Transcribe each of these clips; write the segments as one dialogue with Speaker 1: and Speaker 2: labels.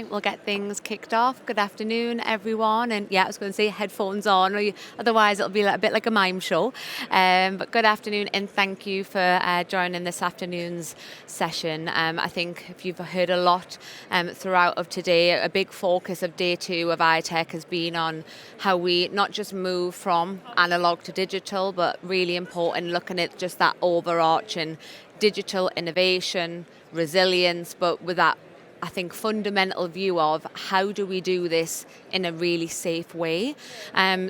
Speaker 1: think we'll get things kicked off. Good afternoon, everyone. And yeah, I was going to say headphones on, otherwise it'll be a bit like a mime show. But good afternoon, and thank you for joining this afternoon's session. I think if you've heard a lot throughout of today, a big focus of day two of iTech has been on how we not just move from analog to digital, but really important looking at just that overarching digital innovation, resilience, but with that, I think, fundamental view of how do we do this in a really safe way.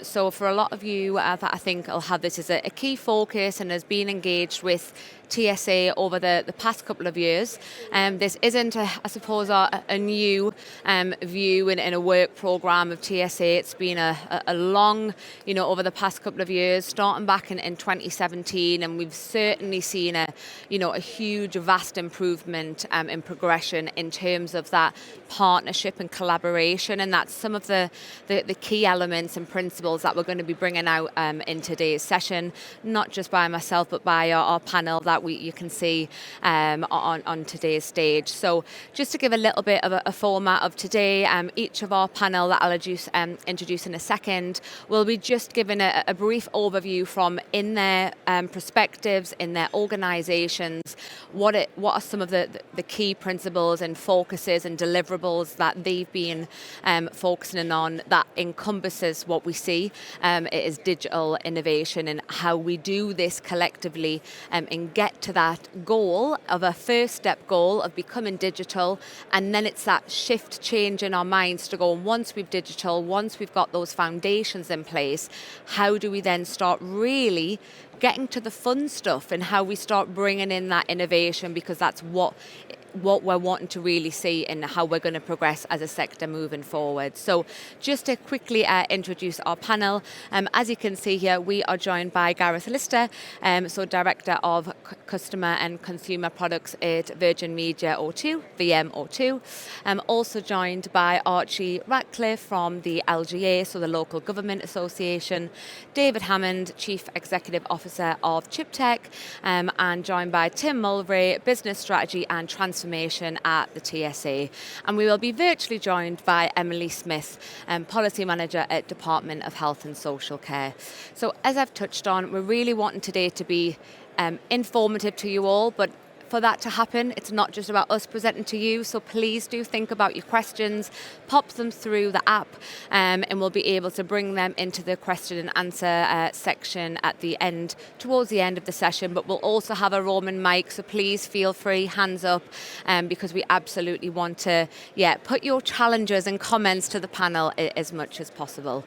Speaker 1: So for a lot of you that I think will have this as a key focus and has been engaged with TSA over the past couple of years. This isn't, I suppose, a new view in a work programme of TSA. It's been a long, over the past couple of years, starting back in 2017, and we've certainly seen a huge, vast improvement in progression in terms of that partnership and collaboration, and that's some of the key elements and principles that we're going to be bringing out in today's session, not just by myself, but by our panel that you can see on today's stage. So just to give a little bit of a format of today, each of our panel that I'll introduce in a second will be just given a brief overview from in their perspectives, in their organisations, what are some of the key principles and focuses and deliverables that they've been focusing on that encompasses what we see it is digital innovation and how we do this collectively and get to that goal of a first step goal of becoming digital, and then it's that shift change in our minds to go, once we've digital, once we've got those foundations in place, how do we then start really getting to the fun stuff and how we start bringing in that innovation, because that's what we're wanting to really see and how we're going to progress as a sector moving forward. So just to quickly introduce our panel, as you can see here, we are joined by Gareth Lister, Director of Customer and Consumer Products at Virgin Media O2, VMO2. Also joined by Archie Ratcliffe from the LGA, so the Local Government Association, David Hammond, Chief Executive Officer of ChipTech, and joined by Tim Mulvey, Business Strategy and Transformation at the TSA. And we will be virtually joined by Emily Smith, Policy Manager at Department of Health and Social Care. So as I've touched on, we're really wanting today to be informative to you all, but for that to happen, it's not just about us presenting to you, so please do think about your questions, pop them through the app, and we'll be able to bring them into the question and answer section at the end, towards the end of the session. But we'll also have a roaming mic, so please feel free, hands up, because we absolutely want to, put your challenges and comments to the panel as much as possible.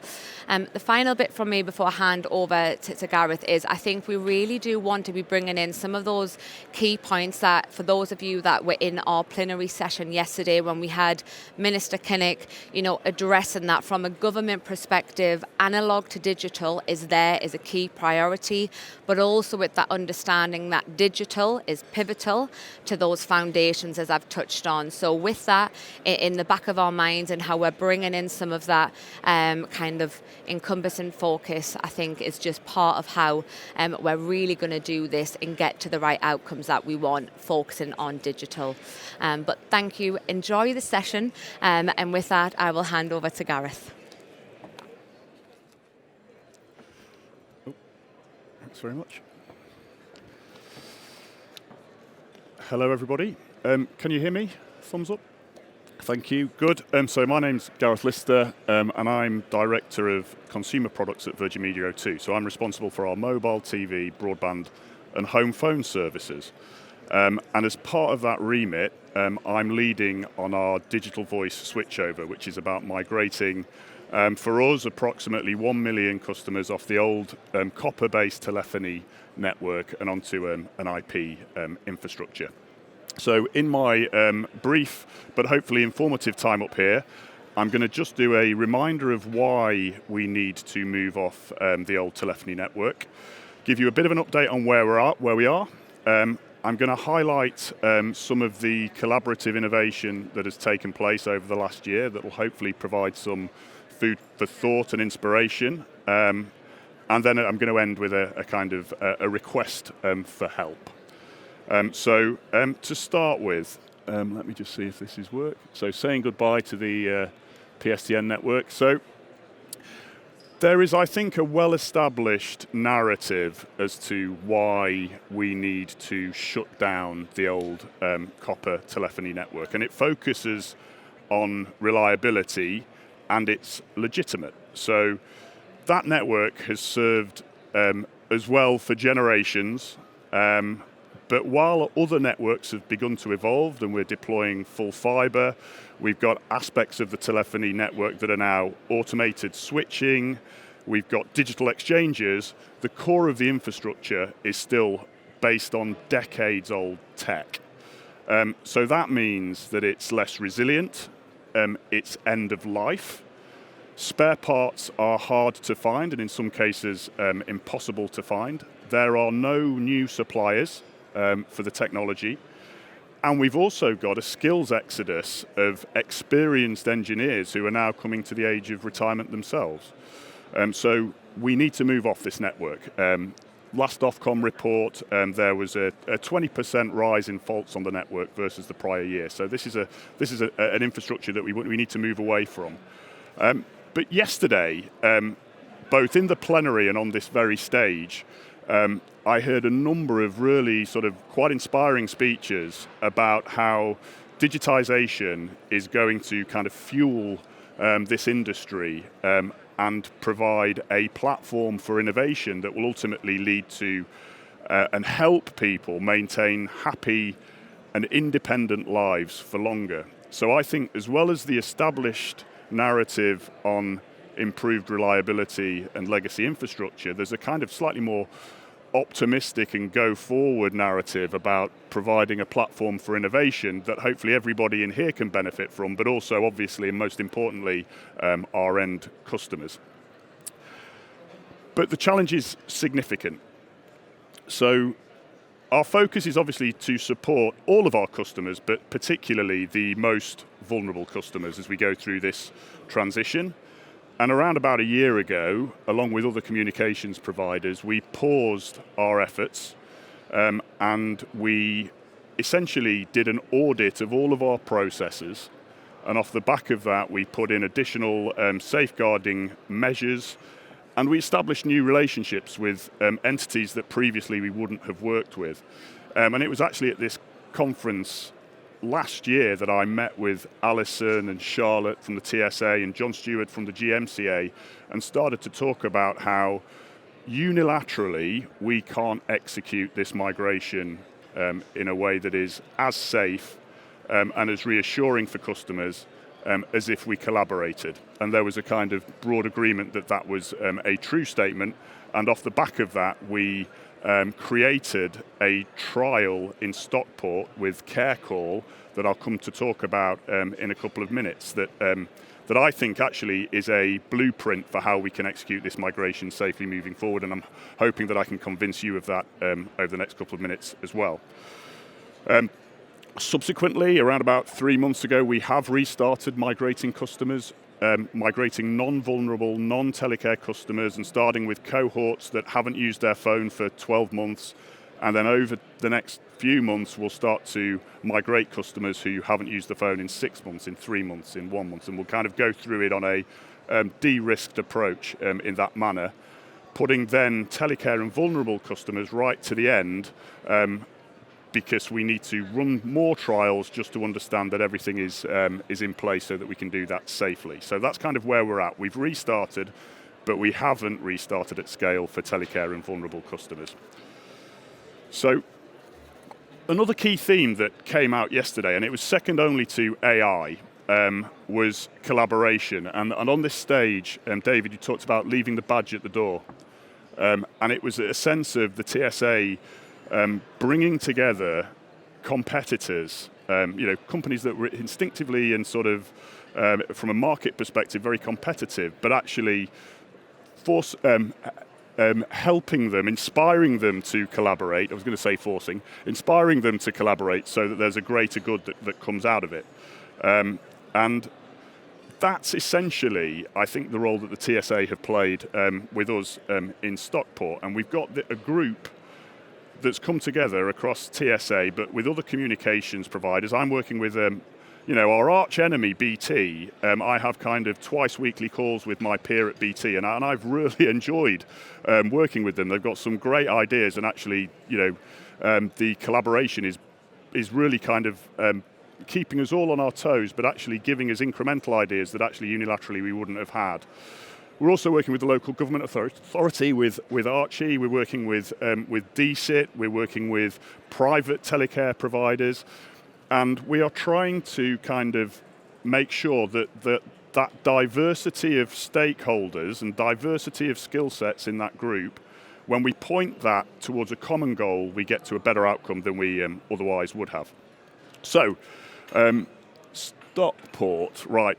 Speaker 1: The final bit from me before I hand over to Gareth is I think we really do want to be bringing in some of those key points that for those of you that were in our plenary session yesterday when we had Minister Kinnock, addressing that from a government perspective, analog to digital is a key priority, but also with that understanding that digital is pivotal to those foundations as I've touched on. So with that in the back of our minds and how we're bringing in some of that kind of encompassing focus, I think is just part of how we're really going to do this and get to the right outcomes that we want, focusing on digital. But thank you, enjoy the session, and with that I will hand over to Gareth.
Speaker 2: Thanks very much. Hello everybody, can you hear me? Thumbs up. Thank you, good. So my name's Gareth Lister, and I'm Director of Consumer Products at Virgin Media O2. So I'm responsible for our mobile, TV, broadband and home phone services. And as part of that remit, I'm leading on our digital voice switchover, which is about migrating, for us, approximately 1 million customers off the old copper-based telephony network and onto an IP infrastructure. So in my brief but hopefully informative time up here, I'm going to just do a reminder of why we need to move off the old telephony network, give you a bit of an update on where we are. I'm going to highlight some of the collaborative innovation that has taken place over the last year that will hopefully provide some food for thought and inspiration. And then I'm going to end with a kind of a request for help. So to start with, Let me just see if this is work. So saying goodbye to the PSTN network. So there is, I think, a well-established narrative as to why we need to shut down the old copper telephony network, and it focuses on reliability, and it's legitimate. So that network has served as well for generations, but while other networks have begun to evolve and we're deploying full fiber, we've got aspects of the telephony network that are now automated switching, we've got digital exchanges, the core of the infrastructure is still based on decades-old tech. So that means that it's less resilient, it's end of life. Spare parts are hard to find and in some cases impossible to find. There are no new suppliers for the technology. And we've also got a skills exodus of experienced engineers who are now coming to the age of retirement themselves. So we need to move off this network. Last Ofcom report, there was a 20% rise in faults on the network versus the prior year. So this is an infrastructure that we need to move away from. But yesterday, both in the plenary and on this very stage, I heard a number of really sort of quite inspiring speeches about how digitization is going to kind of fuel this industry and provide a platform for innovation that will ultimately lead to and help people maintain happy and independent lives for longer. So I think as well as the established narrative on improved reliability and legacy infrastructure, there's a kind of slightly more optimistic and go-forward narrative about providing a platform for innovation that hopefully everybody in here can benefit from, but also obviously and most importantly, our end customers. But the challenge is significant. So our focus is obviously to support all of our customers, but particularly the most vulnerable customers as we go through this transition. And around about a year ago, along with other communications providers, we paused our efforts and we essentially did an audit of all of our processes. And off the back of that, we put in additional safeguarding measures, and we established new relationships with entities that previously we wouldn't have worked with. And it was actually at this conference last year that I met with Alison and Charlotte from the TSA and John Stewart from the GMCA and started to talk about how unilaterally we can't execute this migration in a way that is as safe and as reassuring for customers as if we collaborated. And there was a kind of broad agreement that that was a true statement, and off the back of that we created a trial in Stockport with CareCall that I'll come to talk about in a couple of minutes that I think actually is a blueprint for how we can execute this migration safely moving forward, and I'm hoping that I can convince you of that over the next couple of minutes as well. Subsequently, around about 3 months ago, we have restarted migrating customers, migrating non-vulnerable, non-telecare customers, and starting with cohorts that haven't used their phone for 12 months. And then over the next few months, we'll start to migrate customers who haven't used the phone in 6 months, in 3 months, in 1 month. And we'll kind of go through it on a de-risked approach in that manner, putting then telecare and vulnerable customers right to the end, because we need to run more trials just to understand that everything is in place so that we can do that safely. So that's kind of where we're at. We've restarted, but we haven't restarted at scale for telecare and vulnerable customers. So another key theme that came out yesterday, and it was second only to AI, was collaboration. And on this stage, David, you talked about leaving the badge at the door. And it was a sense of the TSA bringing together competitors, companies that were instinctively and sort of, from a market perspective, very competitive, but actually helping them, inspiring them to collaborate. I was going to say forcing, inspiring them to collaborate so that there's a greater good that comes out of it. And that's essentially, I think, the role that the TSA have played with us in Stockport. And we've got a group that's come together across TSA, but with other communications providers. I'm working with our arch enemy, BT. I have kind of twice weekly calls with my peer at BT, and I've really enjoyed working with them. They've got some great ideas, and actually, the collaboration is really kind of keeping us all on our toes, but actually giving us incremental ideas that actually unilaterally we wouldn't have had. We're also working with the local government authority, with Archie. We're working with DSIT. We're working with private telecare providers. And we are trying to kind of make sure that diversity of stakeholders and diversity of skill sets in that group, when we point that towards a common goal, we get to a better outcome than we otherwise would have. So, Stockport, right.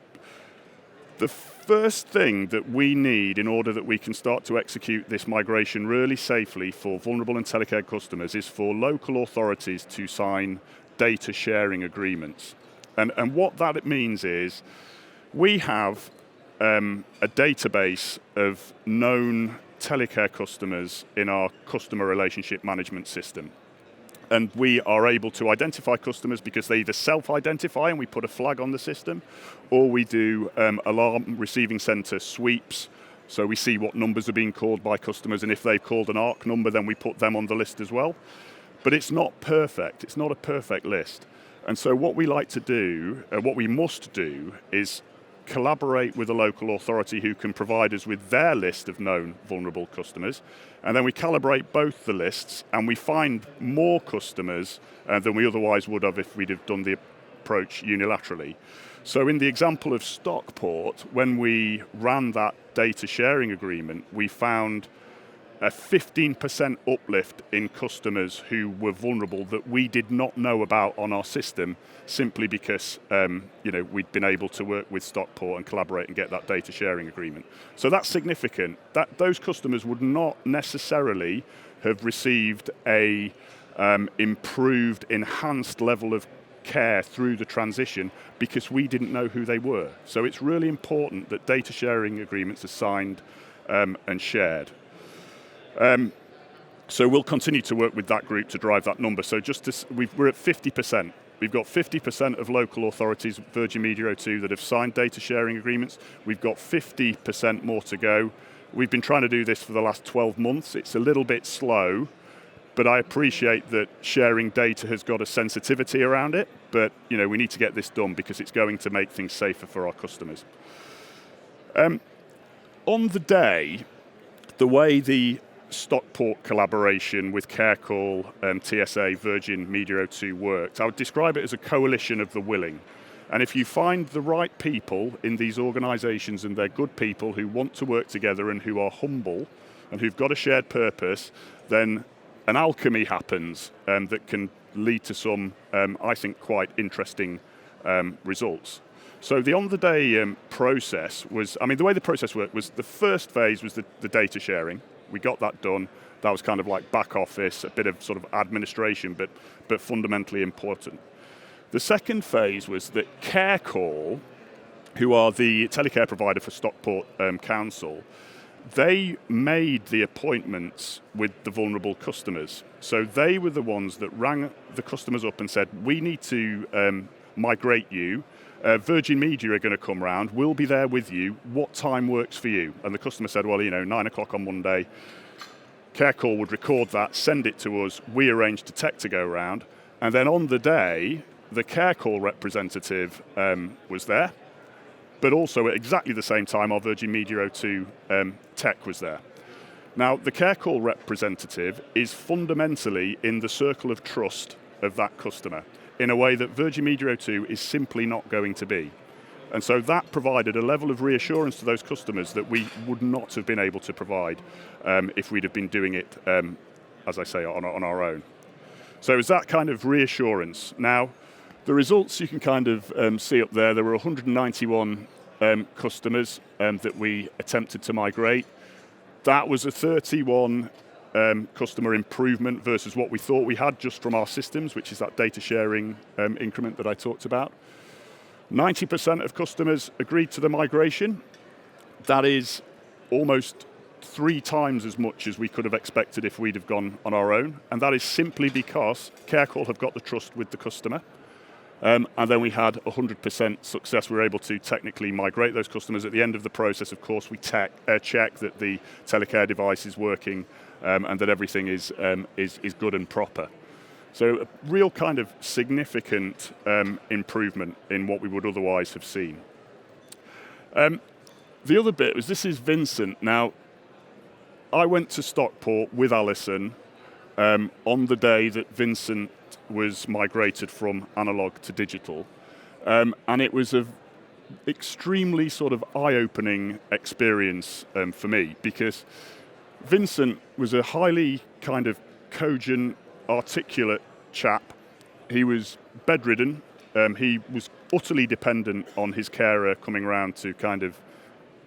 Speaker 2: The first thing that we need in order that we can start to execute this migration really safely for vulnerable and telecare customers is for local authorities to sign data sharing agreements. And what that means is we have a database of known telecare customers in our customer relationship management system. And we are able to identify customers because they either self-identify and we put a flag on the system, or we do alarm receiving center sweeps. So we see what numbers are being called by customers, and if they've called an ARC number, then we put them on the list as well. But it's not perfect. It's not a perfect list. And so what we like to do, what we must do, is collaborate with a local authority who can provide us with their list of known vulnerable customers, and then we calibrate both the lists, and we find more customers than we otherwise would have if we'd have done the approach unilaterally. So in the example of Stockport, when we ran that data sharing agreement, we found a 15% uplift in customers who were vulnerable that we did not know about on our system, simply because we'd been able to work with Stockport and collaborate and get that data sharing agreement. So that's significant. That those customers would not necessarily have received a improved, enhanced level of care through the transition because we didn't know who they were. So it's really important that data sharing agreements are signed and shared. So we'll continue to work with that group to drive that number. So we're at 50%. We've got 50% of local authorities, Virgin Media O2, that have signed data sharing agreements. We've got 50% more to go. We've been trying to do this for the last 12 months. It's a little bit slow, but I appreciate that sharing data has got a sensitivity around it. But we need to get this done because it's going to make things safer for our customers. On the day, the way the Stockport collaboration with CareCall, TSA, Virgin Media O2 worked, I would describe it as a coalition of the willing. And if you find the right people in these organisations, and they're good people who want to work together and who are humble and who've got a shared purpose, then an alchemy happens that can lead to some, I think, quite interesting results. So the on-the-day process was, the way the process worked was the first phase was the data sharing. We got that done. That was kind of like back office, a bit of sort of administration, but fundamentally important. The second phase was that CareCall, who are the telecare provider for Stockport Council, they made the appointments with the vulnerable customers. So they were the ones that rang the customers up and said, we need to migrate you. Virgin Media are going to come round. We'll be there with you. What time works for you? And the customer said, 9 o'clock on Monday. CareCall would record that, send it to us. We arranged a tech to go round. And then on the day, the CareCall representative was there. But also at exactly the same time, our Virgin Media O2 tech was there. Now, the CareCall representative is fundamentally in the circle of trust of that customer, in a way that Virgin Media O2 is simply not going to be. And so that provided a level of reassurance to those customers that we would not have been able to provide if we'd have been doing it, as I say, on our own. So it was that kind of reassurance. Now, the results you can kind of see up there. There were 191 customers that we attempted to migrate. That was a 31 customer improvement versus what we thought we had just from our systems, which is that data sharing increment that I talked about. 90% of customers agreed to the migration. That is almost 3 times as much as we could have expected if we'd have gone on our own, and that is simply because CareCall have got the trust with the customer. And then we had 100% success. We were able to technically migrate those customers. At the end of the process, of course, we check that the telecare device is working and that everything is good and proper. So a real kind of significant improvement in what we would otherwise have seen. The other bit was, this is Vincent. Now, I went to Stockport with Alison on the day that Vincent was migrated from analog to digital. And it was an extremely sort of eye-opening experience for me, because Vincent was a highly kind of cogent, articulate chap. He was bedridden. He was utterly dependent on his carer coming around to kind of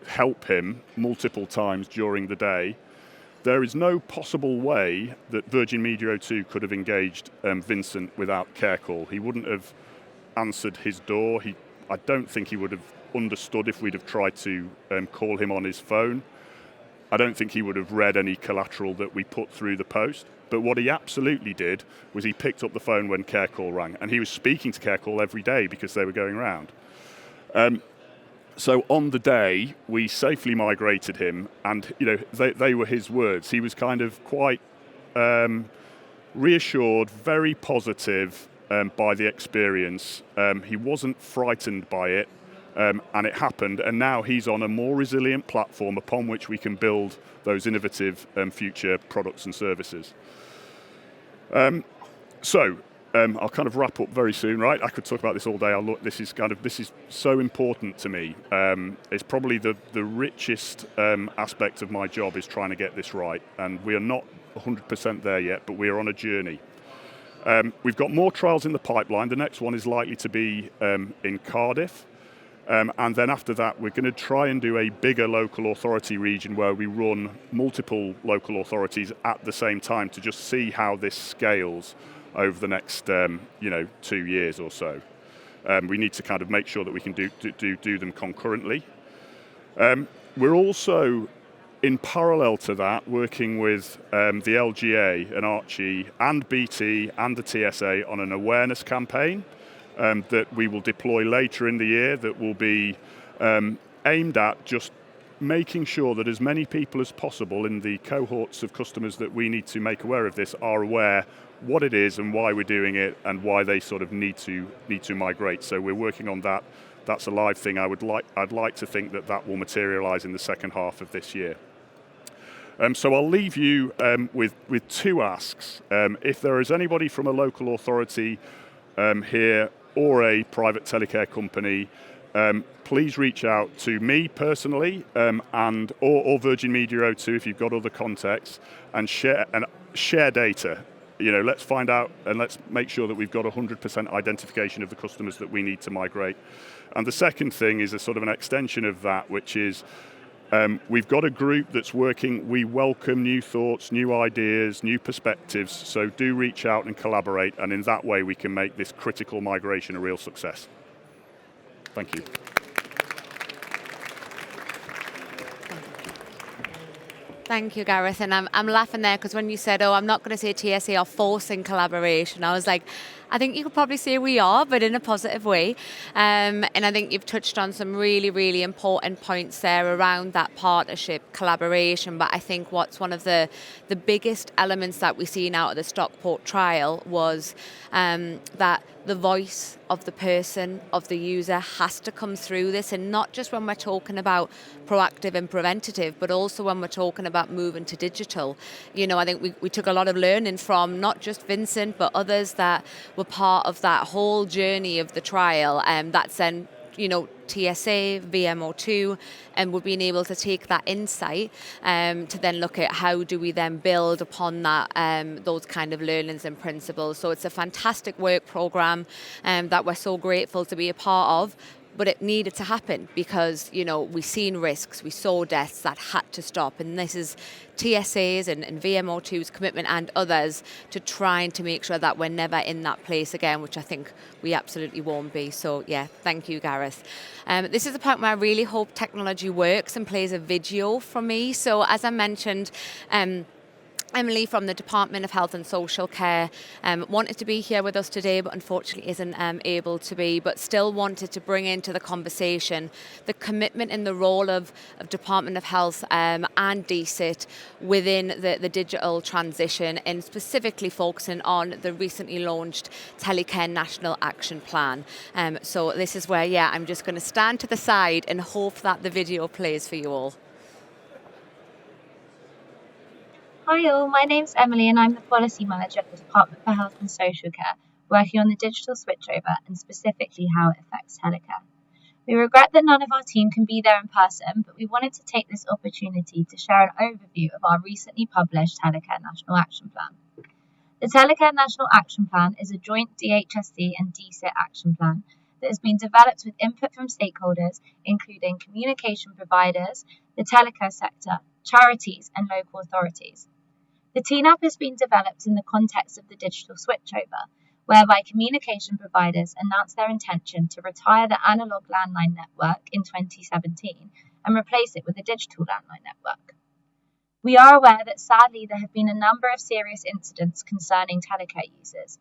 Speaker 2: help him multiple times during the day. There is no possible way that Virgin Media O2 could have engaged Vincent without CareCall. He wouldn't have answered his door. I don't think he would have understood if we'd have tried to call him on his phone. I don't think he would have read any collateral that we put through the post. But what he absolutely did was he picked up the phone when CareCall rang, and he was speaking to CareCall every day because they were going around. So on the day, we safely migrated him, and they were his words. He was kind of quite reassured, very positive by the experience. He wasn't frightened by it, and it happened. And now he's on a more resilient platform upon which we can build those innovative future products and services. I'll kind of wrap up very soon, right? I could talk about this all day. This is so important to me. It's probably the richest aspect of my job is trying to get this right, and we are not 100% there yet, but we are on a journey. We've got more trials in the pipeline. The next one is likely to be in Cardiff, and then after that, we're going to try and do a bigger local authority region where we run multiple local authorities at the same time to just see how this scales over the next 2 years or so. We need to kind of make sure that we can do them concurrently. We're also, in parallel to that, working with the LGA and Archie and BT and the TSA on an awareness campaign that we will deploy later in the year, that will be aimed at just making sure that as many people as possible in the cohorts of customers that we need to make aware of this are aware what it is and why we're doing it and why they sort of need to migrate. So we're working on that. That's a live thing. I'd like to think that will materialize in the second half of this year. So I'll leave you with 2 asks. If there is anybody from a local authority here or a private telecare company, please reach out to me personally or Virgin Media O2 if you've got other contacts, and share data. Let's find out and let's make sure that we've got 100% identification of the customers that we need to migrate. And the second thing is a sort of an extension of that, which is we've got a group that's working. We welcome new thoughts, new ideas, new perspectives. So do reach out and collaborate, and in that way we can make this critical migration a real success. Thank you.
Speaker 1: Thank you, Gareth. And I'm laughing there because when you said, I'm not going to say TSA are forcing collaboration, I was like, I think you could probably say we are, but in a positive way. And I think you've touched on some really, really important points there around that partnership, collaboration. But I think what's one of the biggest elements that we seen out of the Stockport trial was that the voice of the person, of the user, has to come through this, and not just when we're talking about proactive and preventative, but also when we're talking about moving to digital. I think we took a lot of learning from not just Vincent, but others that were part of that whole journey of the trial. That's then, TSA, VMO2, and we've been able to take that insight to then look at how do we then build upon that, those kind of learnings and principles. So it's a fantastic work programme that we're so grateful to be a part of. but it needed to happen because, we seen risks, we saw deaths that had to stop. And this is TSA's and VMO2's commitment and others to trying to make sure that we're never in that place again, which I think we absolutely won't be. So yeah, thank you, Gareth. This is the point where I really hope technology works and plays a video for me. So as I mentioned, Emily from the Department of Health and Social Care wanted to be here with us today, but unfortunately isn't able to be, but still wanted to bring into the conversation the commitment and the role of Department of Health and DCIT within the digital transition, and specifically focusing on the recently launched Telecare National Action Plan. So this is where, I'm just going to stand to the side and hope that the video plays for you all.
Speaker 3: Hi all, my name's Emily and I'm the Policy Manager at the Department for Health and Social Care, working on the digital switchover and specifically how it affects telecare. We regret that none of our team can be there in person, but we wanted to take this opportunity to share an overview of our recently published Telecare National Action Plan. The Telecare National Action Plan is a joint DHSC and DCIT action plan that has been developed with input from stakeholders, including communication providers, the telecare sector, charities and local authorities. The TNAP has been developed in the context of the digital switchover, whereby communication providers announced their intention to retire the analogue landline network in 2017 and replace it with a digital landline network. We are aware that sadly there have been a number of serious incidents concerning telecare users.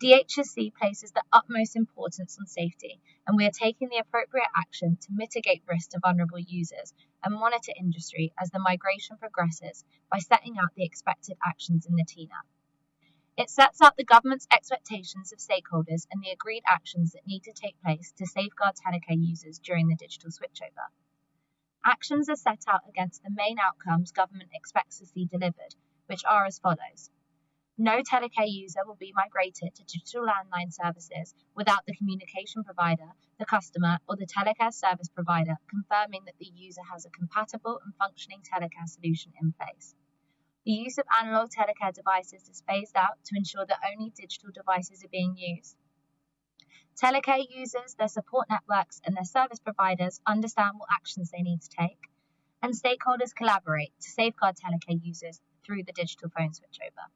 Speaker 3: DHSC places the utmost importance on safety, and we are taking the appropriate action to mitigate risk to vulnerable users and monitor industry as the migration progresses by setting out the expected actions in the TNAP. It sets out the government's expectations of stakeholders and the agreed actions that need to take place to safeguard telecare users during the digital switchover. Actions are set out against the main outcomes government expects to see delivered, which are as follows. No telecare user will be migrated to digital landline services without the communication provider, the customer, or the telecare service provider confirming that the user has a compatible and functioning telecare solution in place. The use of analogue telecare devices is phased out to ensure that only digital devices are being used. Telecare users, their support networks, and their service providers understand what actions they need to take, and stakeholders collaborate to safeguard telecare users through the digital phone switchover.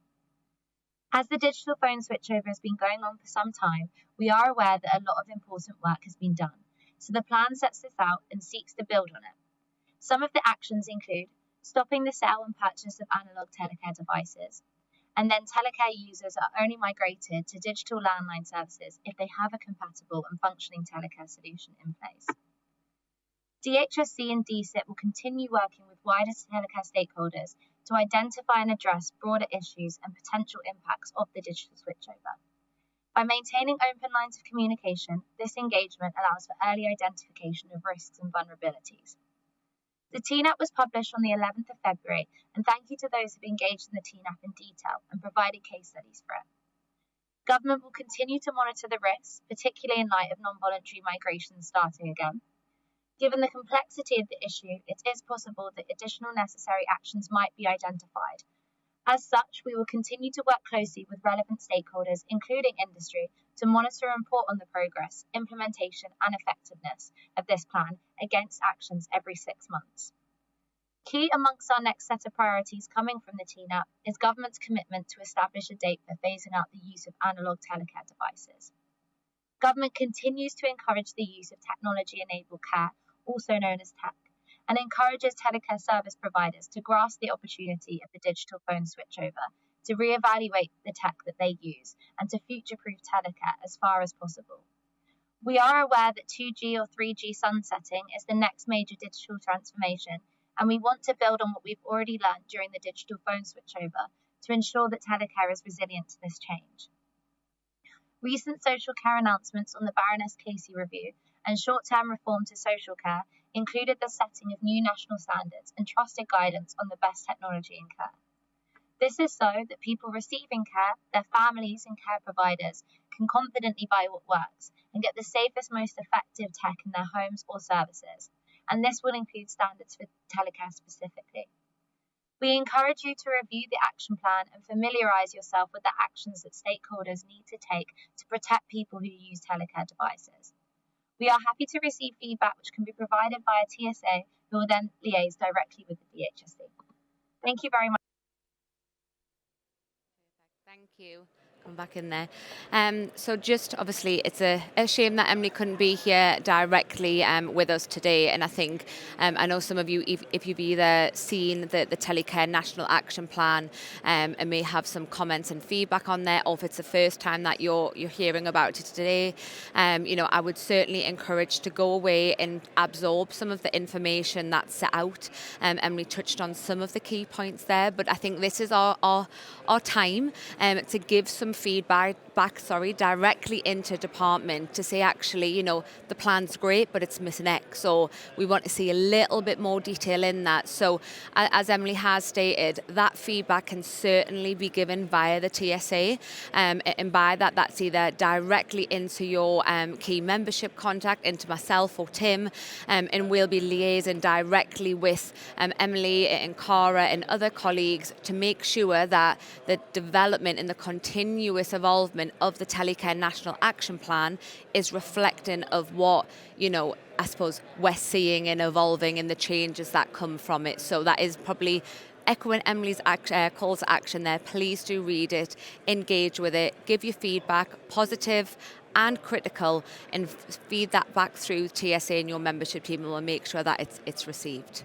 Speaker 3: As the digital phone switchover has been going on for some time, we are aware that a lot of important work has been done, so the plan sets this out and seeks to build on it. Some of the actions include stopping the sale and purchase of analogue telecare devices, and then telecare users are only migrated to digital landline services if they have a compatible and functioning telecare solution in place. DHSC and DCIT will continue working with wider telecare stakeholders to identify and address broader issues and potential impacts of the digital switchover. By maintaining open lines of communication, this engagement allows for early identification of risks and vulnerabilities. The TNAP was published on the 11th of February, and thank you to those who have engaged in the TNAP in detail and provided case studies for it. Government will continue to monitor the risks, particularly in light of non-voluntary migration starting again. Given the complexity of the issue, it is possible that additional necessary actions might be identified. As such, we will continue to work closely with relevant stakeholders, including industry, to monitor and report on the progress, implementation and effectiveness of this plan against actions every 6 months. Key amongst our next set of priorities coming from the TNAP is government's commitment to establish a date for phasing out the use of analogue telecare devices. Government continues to encourage the use of technology-enabled care, also known as TEC, and encourages telecare service providers to grasp the opportunity of the digital phone switchover, to reevaluate the tech that they use, and to future-proof telecare as far as possible. We are aware that 2G or 3G sunsetting is the next major digital transformation, and we want to build on what we've already learned during the digital phone switchover to ensure that telecare is resilient to this change. Recent social care announcements on the Baroness Casey review and short-term reform to social care included the setting of new national standards and trusted guidance on the best technology in care. This is so that people receiving care, their families and care providers can confidently buy what works and get the safest, most effective tech in their homes or services, and this will include standards for telecare specifically. We encourage you to review the action plan and familiarise yourself with the actions that stakeholders need to take to protect people who use telecare devices. We are happy to receive feedback which can be provided via TSA, who will then liaise directly with the DHSC. Thank you very much.
Speaker 1: Thank you. Come back in there. So just obviously it's a shame that Emily couldn't be here directly with us today, and I think I know some of you, if you've either seen the Telecare National Action Plan and may have some comments and feedback on there, or if it's the first time that you're hearing about it today, I would certainly encourage to go away and absorb some of the information that's set out. Emily touched on some of the key points there, but I think this is our time to give some feedback directly into department to say, actually, the plan's great, but it's missing X, or we want to see a little bit more detail in that. So as Emily has stated, that feedback can certainly be given via the TSA, and by that's either directly into your key membership contact, into myself or Tim, and we'll be liaising directly with Emily and Cara and other colleagues to make sure that the development and the continuous evolvement of the Telecare National Action Plan is reflecting of what, I suppose we're seeing and evolving and the changes that come from it. So that is probably echoing Emily's call to action there. Please do read it, engage with it, give your feedback, positive and critical, and feed that back through TSA and your membership team, and we'll make sure that it's received.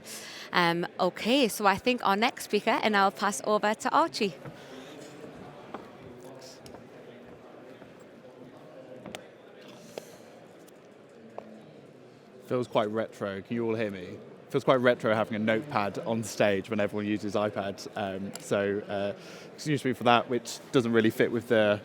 Speaker 1: Okay, so I think our next speaker, and I'll pass over to Archie.
Speaker 4: Feels quite retro. Can you all hear me? Feels quite retro having a notepad on stage when everyone uses iPads. So excuse me for that, which doesn't really fit with the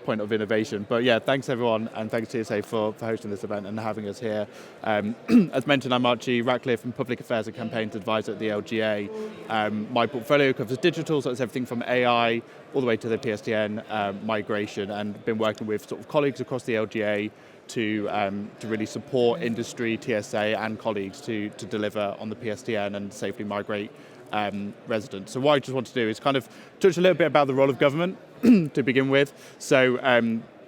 Speaker 4: point of innovation. But yeah, thanks everyone, and thanks TSA for hosting this event and having us here. As mentioned, I'm Archie Ratcliffe, and Public Affairs and Campaigns Advisor at the LGA. My portfolio covers digital, so it's everything from AI all the way to the PSTN migration, and been working with sort of colleagues across the LGA to really support industry, TSA and colleagues to deliver on the PSTN and safely migrate residents. So what I just want to do is kind of touch a little bit about the role of government to begin with. So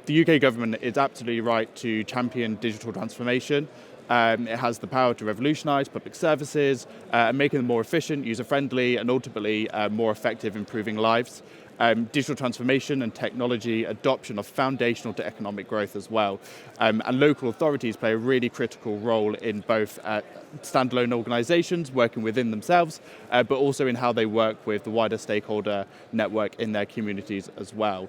Speaker 4: the UK government is absolutely right to champion digital transformation. It has the power to revolutionise public services, making them more efficient, user-friendly, and ultimately more effective, improving lives. Digital transformation and technology adoption are foundational to economic growth as well. And local authorities play a really critical role in both standalone organisations working within themselves, but also in how they work with the wider stakeholder network in their communities as well.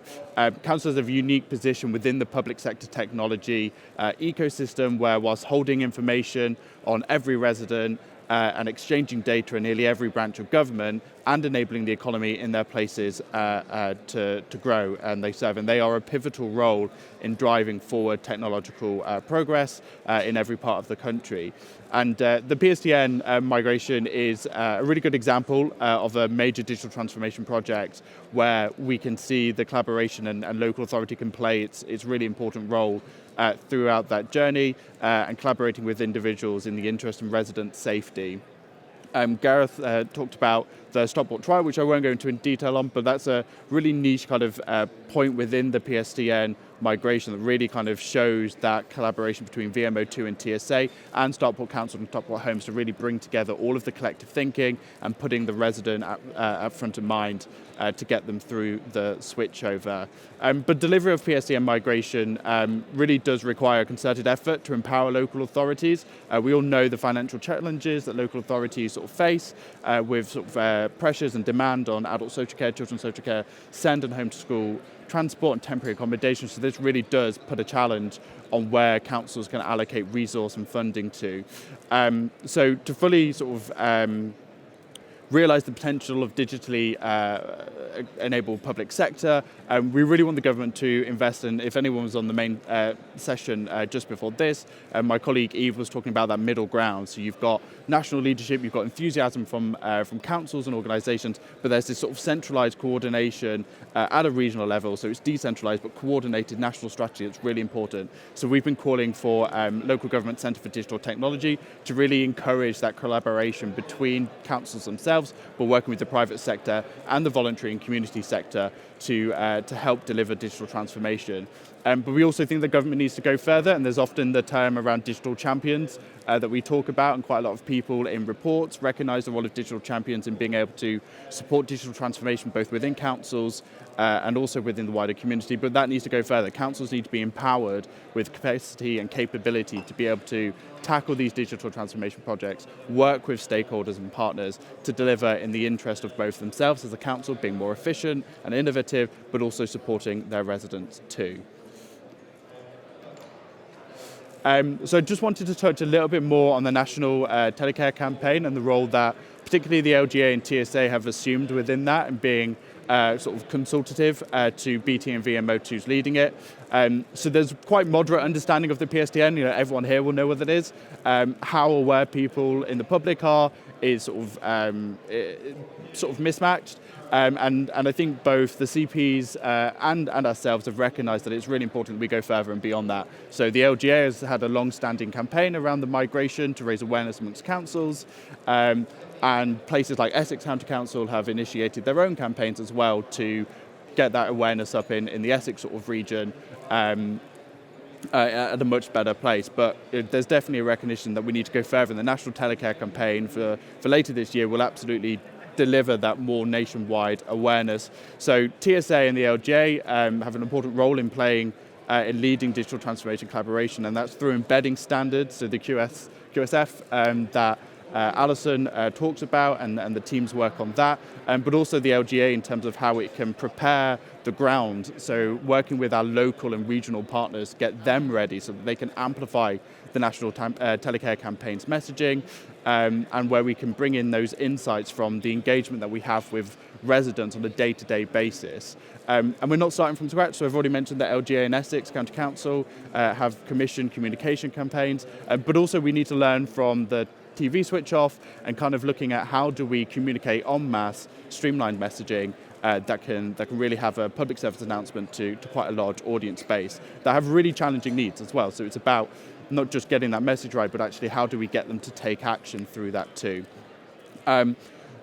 Speaker 4: Councils have a unique position within the public sector technology ecosystem, where whilst holding information on every resident, and exchanging data in nearly every branch of government, and enabling the economy in their places to grow, and they are a pivotal role in driving forward technological progress in every part of the country. And the PSTN migration is a really good example of a major digital transformation project where we can see the collaboration and local authority can play its really important role throughout that journey, and collaborating with individuals in the interest of resident safety. Gareth talked about the Stockport trial, which I won't go into in detail on, but that's a really niche kind of point within the PSTN migration that really kind of shows that collaboration between VMO2 and TSA and Stockport Council and Stockport Homes to really bring together all of the collective thinking and putting the resident at front of mind to get them through the switchover. But delivery of PSTN migration really does require a concerted effort to empower local authorities. We all know the financial challenges that local authorities sort of face with sort of pressures and demand on adult social care, children's social care, send and home to school transport and temporary accommodation. So this really does put a challenge on where councils can allocate resource and funding to. So to fully sort of realise the potential of digitally enabled public sector, we really want the government to invest in, if anyone was on the main session just before this, my colleague Eve was talking about that middle ground. So you've got national leadership, you've got enthusiasm from councils and organisations, but there's this sort of centralised coordination at a regional level. So it's decentralised but coordinated national strategy that's really important. So we've been calling for local government centre for digital technology to really encourage that collaboration between councils themselves themselves, but working with the private sector and the voluntary and community sector to help deliver digital transformation. But we also think the government needs to go further, and there's often the term around digital champions that we talk about, and quite a lot of people in reports recognise the role of digital champions in being able to support digital transformation both within councils and also within the wider community, but that needs to go further. Councils need to be empowered with capacity and capability to be able to tackle these digital transformation projects, work with stakeholders and partners to deliver in the interest of both themselves as a council, being more efficient and innovative, but also supporting their residents too. So I just wanted to touch a little bit more on the National Telecare campaign and the role that particularly the LGA and TSA have assumed within that, and being sort of consultative to BT and VMO2's leading it. So there's quite moderate understanding of the PSTN. Everyone here will know what it is. How aware people in the public are is sort of mismatched. And I think both the CPs and ourselves have recognised that it's really important that we go further and beyond that. So the LGA has had a long-standing campaign around the migration to raise awareness amongst councils, and places like Essex County Council have initiated their own campaigns as well to get that awareness up in the Essex sort of region at a much better place. But there's definitely a recognition that we need to go further, and the National Telecare campaign for later this year will absolutely deliver that more nationwide awareness. So TSA and the LGA have an important role in playing in leading digital transformation collaboration, and that's through embedding standards, so the QSF that Alison talks about, and the teams work on that, but also the LGA in terms of how it can prepare the ground, so working with our local and regional partners, get them ready so that they can amplify the National Telecare campaign's messaging, and where we can bring in those insights from the engagement that we have with residents on a day-to-day basis. And we're not starting from scratch, so I've already mentioned that LGA and Essex County Council have commissioned communication campaigns, but also we need to learn from the TV switch off and kind of looking at how do we communicate en masse, streamlined messaging that can really have a public service announcement to quite a large audience base that have really challenging needs as well. So it's about not just getting that message right, but actually how do we get them to take action through that too.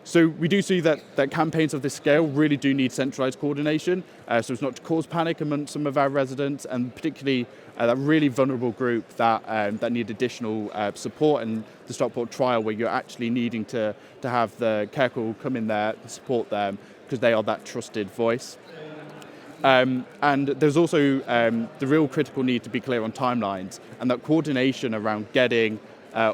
Speaker 4: So we do see that campaigns of this scale really do need centralised coordination, so it's not to cause panic among some of our residents, and particularly that really vulnerable group that need additional support, and the Stockport trial where you're actually needing to have the care call come in there and support them because they are that trusted voice. And there's also the real critical need to be clear on timelines, and that coordination around getting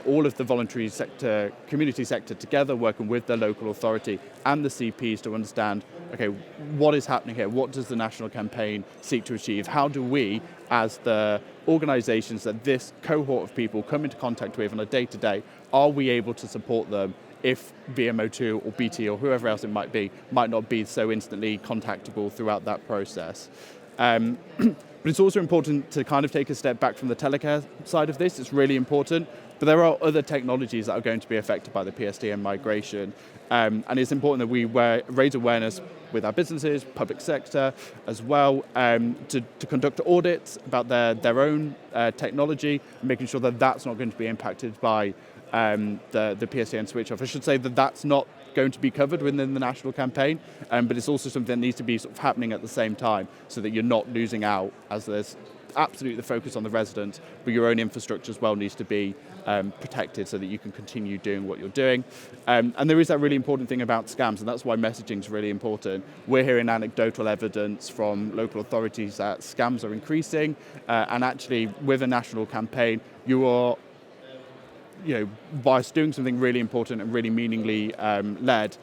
Speaker 4: all of the voluntary sector, community sector together, working with the local authority and the CPs to understand, okay, what is happening here? What does the national campaign seek to achieve? How do we, as the organisations that this cohort of people come into contact with on a day-to-day, are we able to support them if VMO2 or BT or whoever else it might not be so instantly contactable throughout that process? But it's also important to kind of take a step back from the telecare side of this. It's really important. But there are other technologies that are going to be affected by the PSTN migration. And it's important that we raise awareness with our businesses, public sector as well, to conduct audits about their own technology, making sure that that's not going to be impacted by the PSTN switch off. I should say that that's not going to be covered within the national campaign, but it's also something that needs to be sort of happening at the same time so that you're not losing out, as there's absolutely the focus on the residents, but your own infrastructure as well needs to be protected so that you can continue doing what you're doing. And there is that really important thing about scams, and that's why messaging is really important. We're hearing anecdotal evidence from local authorities that scams are increasing, and actually with a national campaign, you are, by doing something really important and really meaningfully led,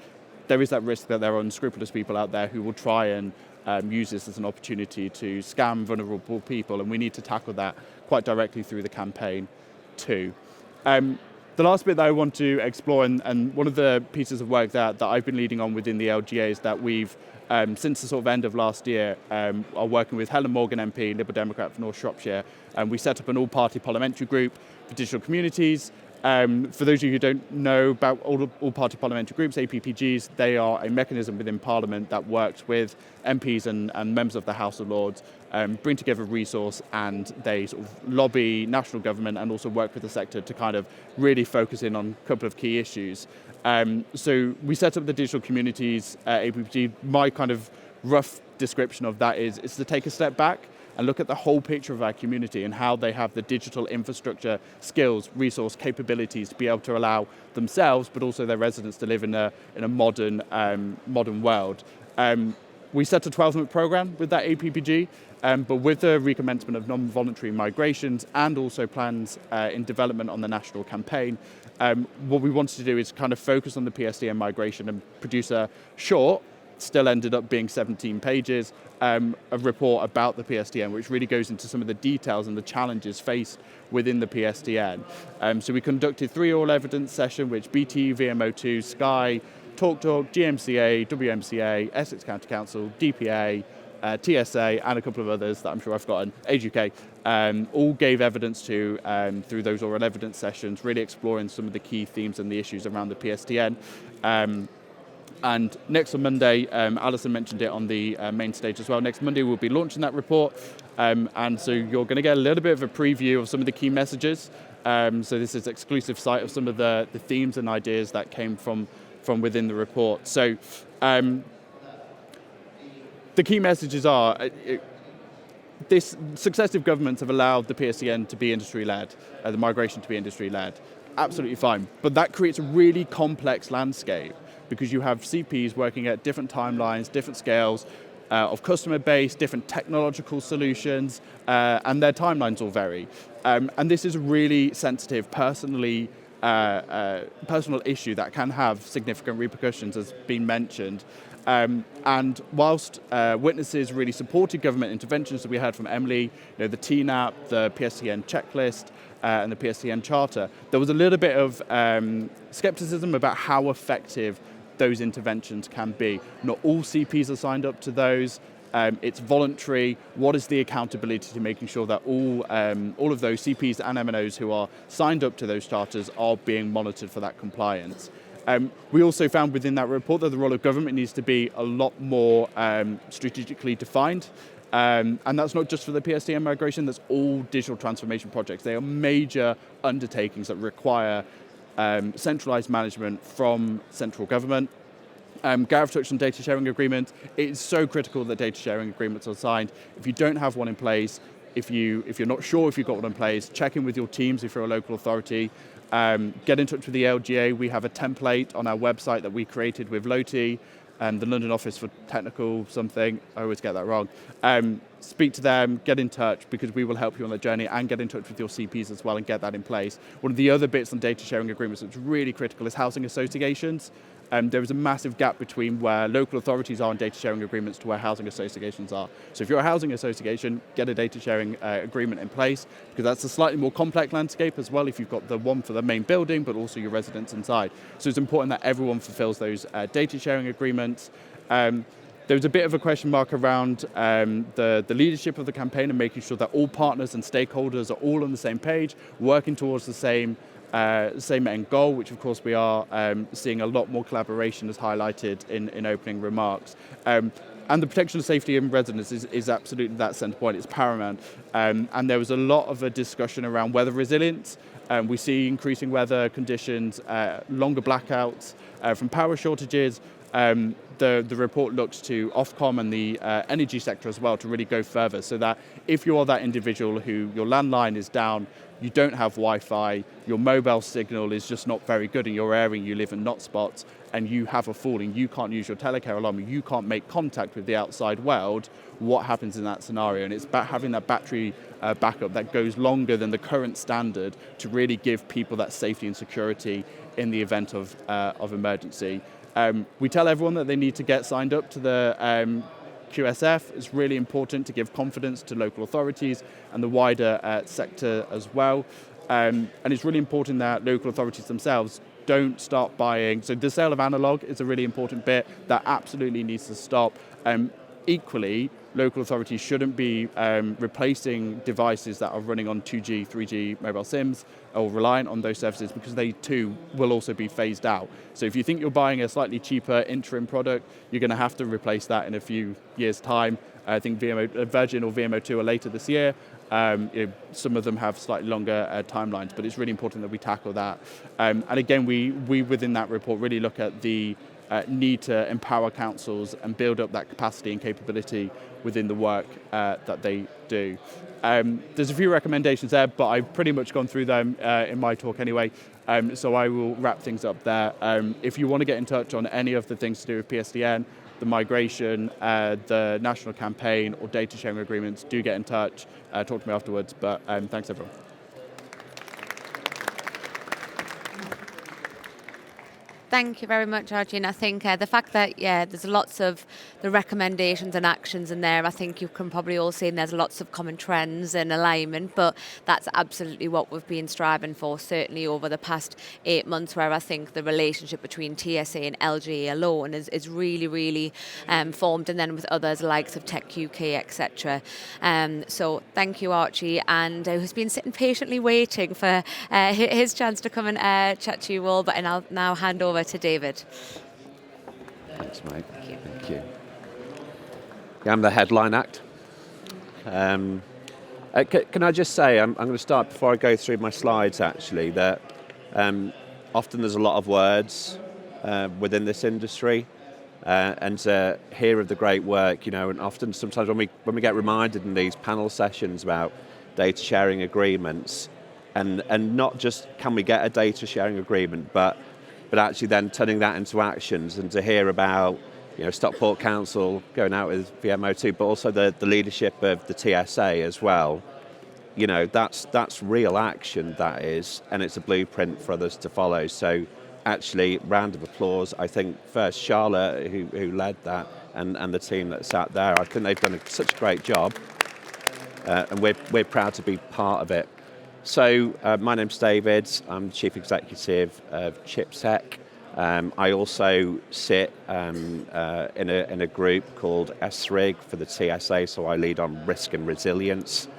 Speaker 4: there is that risk that there are unscrupulous people out there who will try and use this as an opportunity to scam vulnerable people, and we need to tackle that quite directly through the campaign too. The last bit that I want to explore, and one of the pieces of work that I've been leading on within the LGA is that we've, since the sort of end of last year, are working with Helen Morgan MP, Liberal Democrat for North Shropshire, and we set up an all-party parliamentary group for digital communities. For those of you who don't know about all-party parliamentary groups, APPGs, they are a mechanism within Parliament that works with MPs and members of the House of Lords, bring together resource, and they sort of lobby national government and also work with the sector to kind of really focus in on a couple of key issues. So we set up the digital communities APPG. My kind of rough description of that is to take a step back and look at the whole picture of our community and how they have the digital infrastructure, skills, resource, capabilities to be able to allow themselves, but also their residents to live in a modern world. We set a 12-month program with that APPG, but with the recommencement of non-voluntary migrations and also plans in development on the national campaign, what we wanted to do is kind of focus on the PSTN migration and produce a short, still ended up being 17 pages, a report about the PSTN, which really goes into some of the details and the challenges faced within the PSTN. So we conducted 3 all evidence sessions, which BT, VMO2, Sky, TalkTalk, GMCA, WMCA, Essex County Council, DPA, TSA, and a couple of others that I'm sure I've forgotten, Age UK, all gave evidence to through those oral evidence sessions, really exploring some of the key themes and the issues around the PSTN. And next on Monday, Alison mentioned it on the main stage as well, next Monday we'll be launching that report, and so you're going to get a little bit of a preview of some of the key messages. So this is exclusive sight of some of the themes and ideas that came from within the report. So the key messages are, this successive governments have allowed the PSTN to be industry-led, the migration to be industry-led. Absolutely fine, but that creates a really complex landscape because you have CPs working at different timelines, different scales of customer base, different technological solutions, and their timelines all vary. And this is a really sensitive, personal issue that can have significant repercussions, as been mentioned. And whilst witnesses really supported government interventions that we heard from Emily, the TNAP, the PSTN checklist, and the PSTN charter, there was a little bit of skepticism about how effective those interventions can be. Not all CPs are signed up to those. It's voluntary. What is the accountability to making sure that all of those CPs and MNOs who are signed up to those charters are being monitored for that compliance? We also found within that report that the role of government needs to be a lot more strategically defined. And that's not just for the PSTN migration, that's all digital transformation projects. They are major undertakings that require centralised management from central government. Gareth touched on data sharing agreements. It is so critical that data sharing agreements are signed. If you don't have one in place, if you're not sure if you've got one in place, check in with your teams if you're a local authority. Get in touch with the LGA. We have a template on our website that we created with LOTI, the London Office for Technical something. I always get that wrong. Speak to them, get in touch, because we will help you on the journey, and get in touch with your CPs as well and get that in place. One of the other bits on data sharing agreements that's really critical is housing associations. There is a massive gap between where local authorities are in data sharing agreements to where housing associations are. So if you're a housing association, get a data sharing agreement in place, because that's a slightly more complex landscape as well if you've got the one for the main building, but also your residents inside. So it's important that everyone fulfills those data sharing agreements. There was a bit of a question mark around the leadership of the campaign and making sure that all partners and stakeholders are all on the same page, working towards the same end goal, which of course we are seeing a lot more collaboration as highlighted in opening remarks. And the protection of safety and residents is absolutely that centre point, it's paramount. And there was a lot of a discussion around weather resilience. We see increasing weather conditions, longer blackouts from power shortages. The report looks to Ofcom and the energy sector as well to really go further, so that if you are that individual who your landline is down, you don't have Wi-Fi, your mobile signal is just not very good in your area, you live in not spots, and you have a fall and you can't use your telecare alarm, you can't make contact with the outside world, what happens in that scenario? And it's about having that battery backup that goes longer than the current standard to really give people that safety and security in the event of emergency. We tell everyone that they need to get signed up to the QSF. It's really important to give confidence to local authorities and the wider sector as well. And it's really important that local authorities themselves don't start buying. So the sale of analog is a really important bit that absolutely needs to stop. Equally, local authorities shouldn't be replacing devices that are running on 2G, 3G mobile SIMs or reliant on those services, because they too will also be phased out. So if you think you're buying a slightly cheaper interim product, you're going to have to replace that in a few years' time. I think Virgin or VMO2 are later this year. Some of them have slightly longer timelines, but it's really important that we tackle that. And again, we within that report really look at the need to empower councils and build up that capacity and capability within the work that they do. There's a few recommendations there, but I've pretty much gone through them in my talk anyway, so I will wrap things up there. If you want to get in touch on any of the things to do with PSTN, the migration, the national campaign or data sharing agreements, do get in touch, talk to me afterwards, but thanks everyone.
Speaker 1: Thank you very much, Archie. And I think the fact that, there's lots of the recommendations and actions in there, I think you can probably all see, and there's lots of common trends and alignment, but that's absolutely what we've been striving for, certainly over the past 8 months, where I think the relationship between TSA and LGA alone is really, really formed, and then with others, likes of Tech UK, etc. So thank you, Archie, and who's been sitting patiently waiting for his chance to come and chat to you all, and I'll now hand over to David.
Speaker 5: Thanks, mate. Thank you. Yeah, I'm the headline act. Can I just say, I'm going to start before I go through my slides, actually, that often there's a lot of words within this industry, and to hear of the great work, and often sometimes when we get reminded in these panel sessions about data sharing agreements, and not just can we get a data sharing agreement, but actually then turning that into actions, and to hear about Stockport Council going out with VMO2, but also the leadership of the TSA as well. That's real action, that is, and it's a blueprint for others to follow. So actually, round of applause. I think first Charlotte, who led that, and the team that sat there. I think they've done such a great job, and we're proud to be part of it. So my name's David. I'm Chief Executive of ChipSec. I also sit in a group called SRIG for the TSA, so I lead on risk and resilience.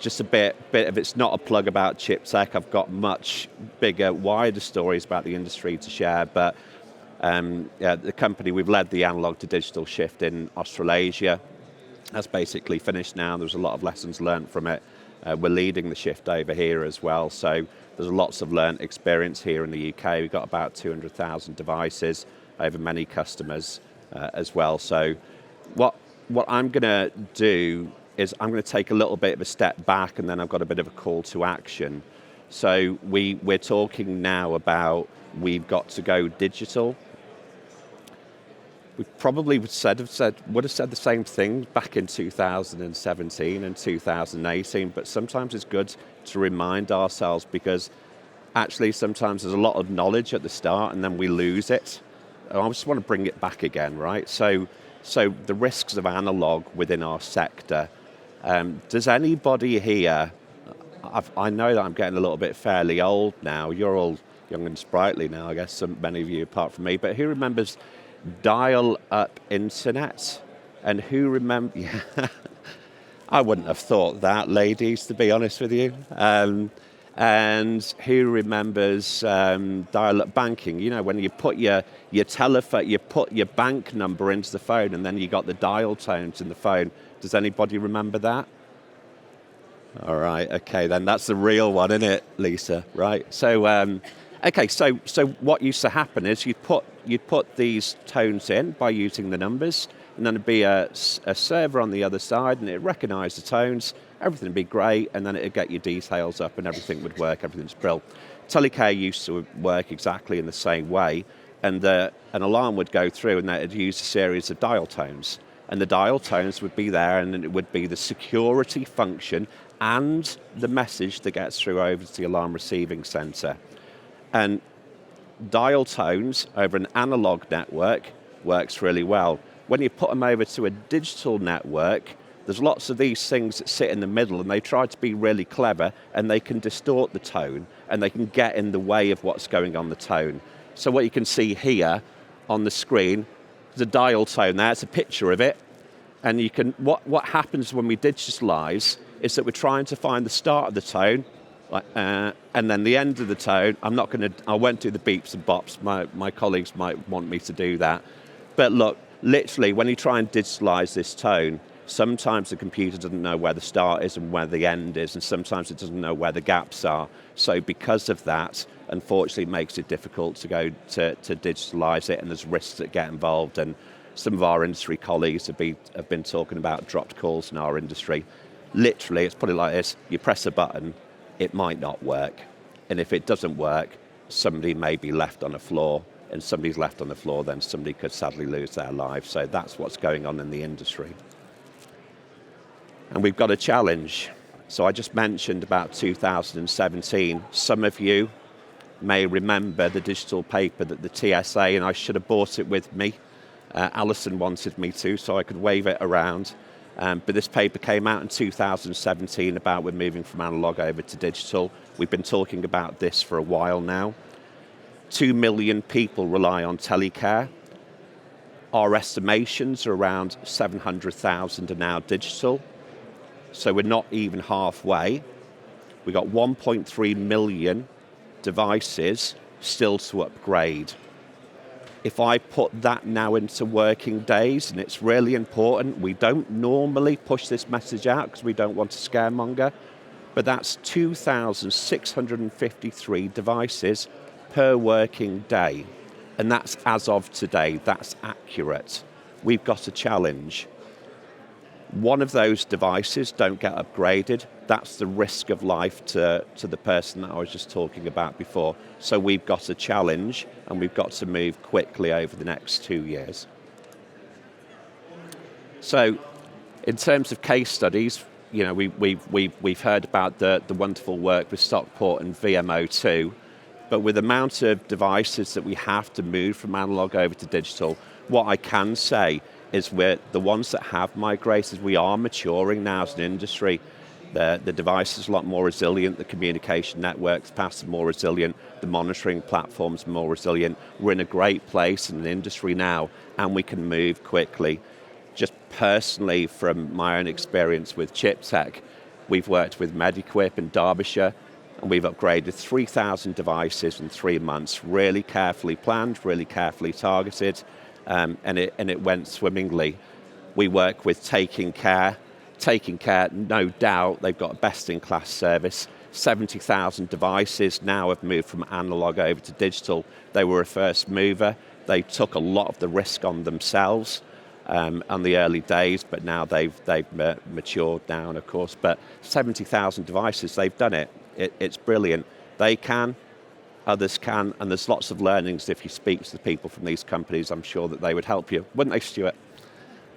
Speaker 5: Just a bit of, it's not a plug about ChipSec. I've got much bigger, wider stories about the industry to share, but the company, we've led the analog to digital shift in Australasia. That's basically finished now. There's a lot of lessons learned from it. We're leading the shift over here as well, so there's lots of learnt experience here in the UK. We've got about 200,000 devices over many customers as well. So what I'm going to do is I'm going to take a little bit of a step back, and then I've got a bit of a call to action. So we're talking now about we've got to go digital. We probably would have said the same thing back in 2017 and 2018, but sometimes it's good to remind ourselves, because actually sometimes there's a lot of knowledge at the start and then we lose it. And I just want to bring it back again, right? So the risks of analog within our sector. Does anybody here, I know that I'm getting a little bit fairly old now, you're all young and sprightly now, I guess many of you apart from me, but who remembers dial-up internet? And who remember? Yeah, I wouldn't have thought that, ladies, to be honest with you. And who remembers dial-up banking? When you put your telephone, you put your bank number into the phone, and then you got the dial tones in the phone. Does anybody remember that? All right, okay, then that's the real one, isn't it, Lisa? Right. So, okay, so what used to happen is you'd put these tones in by using the numbers, and then there'd be a server on the other side, and it'd recognise the tones, everything would be great, and then it'd get your details up, and everything would work, everything's brilliant. Telecare used to work exactly in the same way, and an alarm would go through, and it'd use a series of dial tones, and the dial tones would be there, and it would be the security function and the message that gets through over to the alarm receiving centre. And dial tones over an analog network works really well. When you put them over to a digital network, there's lots of these things that sit in the middle, and they try to be really clever, and they can distort the tone, and they can get in the way of what's going on the tone. So what you can see here on the screen is a dial tone there. It's a picture of it. And you can what happens when we digitalise is that we're trying to find the start of the tone, and then the end of the tone. I won't do the beeps and bops. My colleagues might want me to do that. But look, literally, when you try and digitalise this tone, sometimes the computer doesn't know where the start is and where the end is, and sometimes it doesn't know where the gaps are. So because of that, unfortunately, it makes it difficult to go to digitalise it, and there's risks that get involved. And some of our industry colleagues have been talking about dropped calls in our industry. Literally, let's put it like this: you press a button, it might not work. And if it doesn't work, somebody may be left on the floor, and somebody's left on the floor, then somebody could sadly lose their life. So that's what's going on in the industry. And we've got a challenge. So I just mentioned about 2017. Some of you may remember the digital paper that the TSA, and I should have brought it with me. Alison wanted me to, so I could wave it around. But this paper came out in 2017 about we're moving from analog over to digital. We've been talking about this for a while now. 2 million people rely on telecare. Our estimations are around 700,000 are now digital. So we're not even halfway. We've got 1.3 million devices still to upgrade. If I put that now into working days, and it's really important, we don't normally push this message out because we don't want to scaremonger, but that's 2,653 devices per working day. And that's as of today, that's accurate. We've got a challenge. One of those devices don't get upgraded. That's the risk of life to the person that I was just talking about before. So we've got a challenge, and we've got to move quickly over the next 2 years. So in terms of case studies, you know, we've heard about the wonderful work with Stockport and VMO2, but with the amount of devices that we have to move from analog over to digital, what I can say is we're the ones that have migrated, we are maturing now as an industry. The device is a lot more resilient, the communication networks paths are more resilient, the monitoring platforms are more resilient. We're in a great place in the industry now, and we can move quickly. Just personally, from my own experience with Chiptech, we've worked with Mediquip in Derbyshire, and we've upgraded 3,000 devices in 3 months, really carefully planned, really carefully targeted, and it went swimmingly. We work with Taking Care. Taking Care, no doubt, they've got a best-in-class service. 70,000 devices now have moved from analog over to digital. They were a first mover. They took a lot of the risk on themselves on the early days, but now they've matured down, of course. But 70,000 devices, they've done it. It's brilliant. They can, others can, and there's lots of learnings. If you speak to the people from these companies, I'm sure that they would help you. Wouldn't they, Stuart?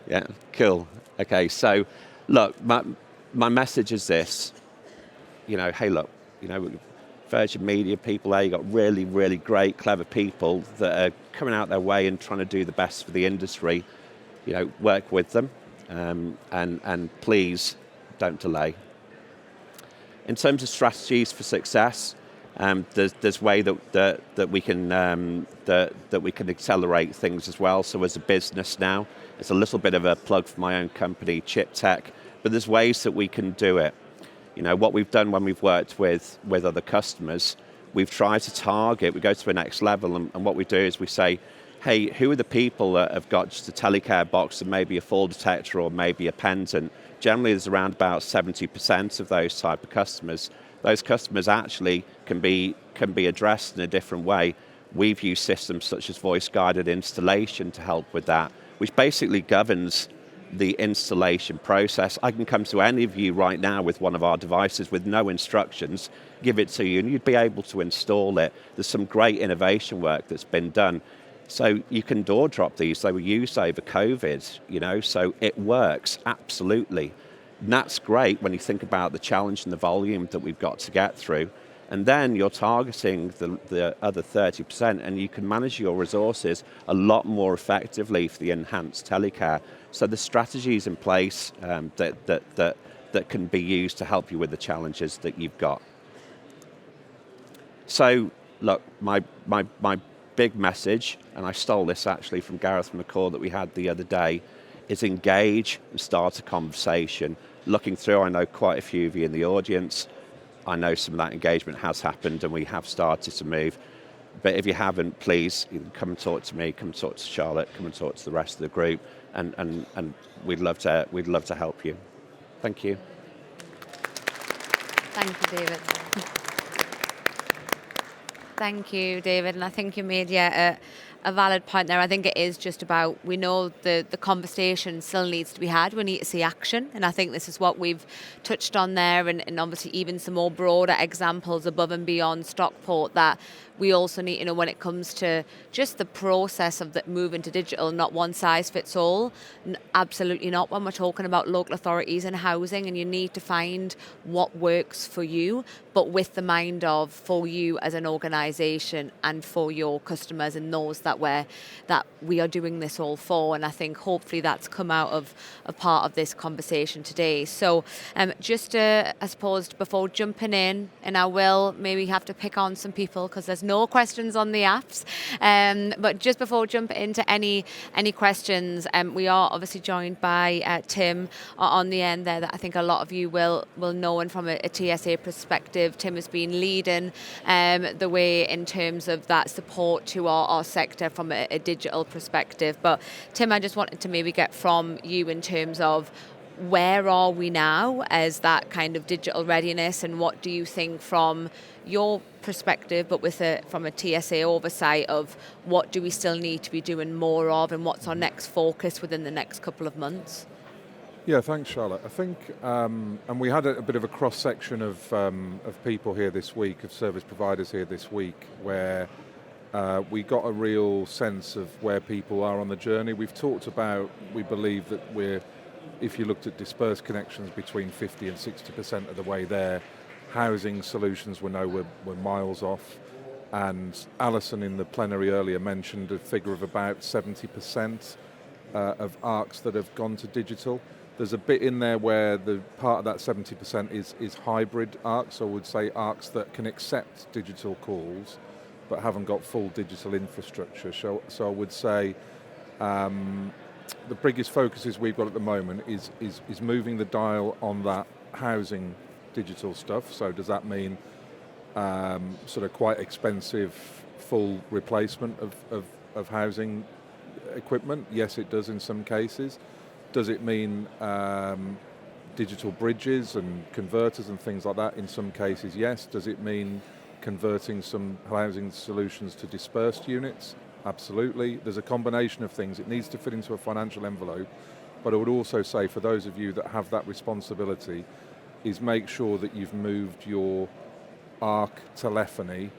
Speaker 5: Yeah, cool. Okay, so look, my message is this. You know, hey, look, you know, Virgin Media people there, you've got really, really great, clever people that are coming out their way and trying to do the best for the industry. You know, work with them, and please don't delay. In terms of strategies for success, there's way that we can accelerate things as well. So as a business now, it's a little bit of a plug for my own company, Chiptech, but there's ways that we can do it. You know, what we've done when we've worked with other customers, we've tried to target, we go to the next level, and what we do is we say, hey, who are the people that have got just a telecare box and maybe a fall detector or maybe a pendant? Generally, there's around about 70% of those type of customers. Those customers actually can be addressed in a different way. We've used systems such as voice-guided installation to help with that, which basically governs the installation process. I can come to any of you right now with one of our devices with no instructions, give it to you, and you'd be able to install it. There's some great innovation work that's been done. So you can door drop these. They were used over COVID, you know, so it works, absolutely. And that's great when you think about the challenge and the volume that we've got to get through. And then you're targeting the other 30%, and you can manage your resources a lot more effectively for the enhanced telecare. So the strategies in place that can be used to help you with the challenges that you've got. So look, my big message, and I stole this actually from Gareth McCall that we had the other day, is engage and start a conversation. Looking through, I know quite a few of you in the audience. I know some of that engagement has happened and we have started to move. But if you haven't, please come and talk to me, come and talk to Charlotte, come and talk to the rest of the group, and we'd love to help you. Thank you.
Speaker 1: Thank you, David. Thank you, David. And I think you made a valid point there. I think it is just about, we know the conversation still needs to be had. We need to see action. And I think this is what we've touched on there, and obviously even some more broader examples above and beyond Stockport, that we also need to know when it comes to just the process of the moving to digital, not one size fits all. Absolutely not when we're talking about local authorities and housing, and you need to find what works for you, but with the mind of for you as an organisation and for your customers and those that we are doing this all for. And I think hopefully that's come out of a part of this conversation today. So just I suppose before jumping in, and I will maybe have to pick on some people because there's no questions on the apps, but just before jumping into any questions, we are obviously joined by Tim on the end there, that I think a lot of you will know, and from a TSA perspective, Tim has been leading the way in terms of that support to our sector from a digital perspective. But Tim, I just wanted to maybe get from you in terms of where are we now as that kind of digital readiness, and what do you think from your perspective, but from a TSA oversight of what do we still need to be doing more of, and what's our next focus within the next couple of months?
Speaker 6: Yeah, thanks, Charlotte. I think, and we had a bit of a cross-section of people here this week, of service providers here this week, where we got a real sense of where people are on the journey. We've talked about, we believe that if you looked at dispersed connections, between 50 and 60% of the way there. Housing solutions we're miles off. And Alison in the plenary earlier mentioned a figure of about 70% of ARCs that have gone to digital. There's a bit in there where the part of that 70% is hybrid ARCs, so I would say ARCs that can accept digital calls but haven't got full digital infrastructure. So I would say the biggest focuses we've got at the moment is moving the dial on that housing digital stuff. So does that mean sort of quite expensive full replacement of housing equipment? Yes, it does in some cases. Does it mean digital bridges and converters and things like that? In some cases, yes. Does it mean converting some housing solutions to dispersed units? Absolutely. There's a combination of things. It needs to fit into a financial envelope, but I would also say for those of you that have that responsibility, is make sure that you've moved your ARC telephony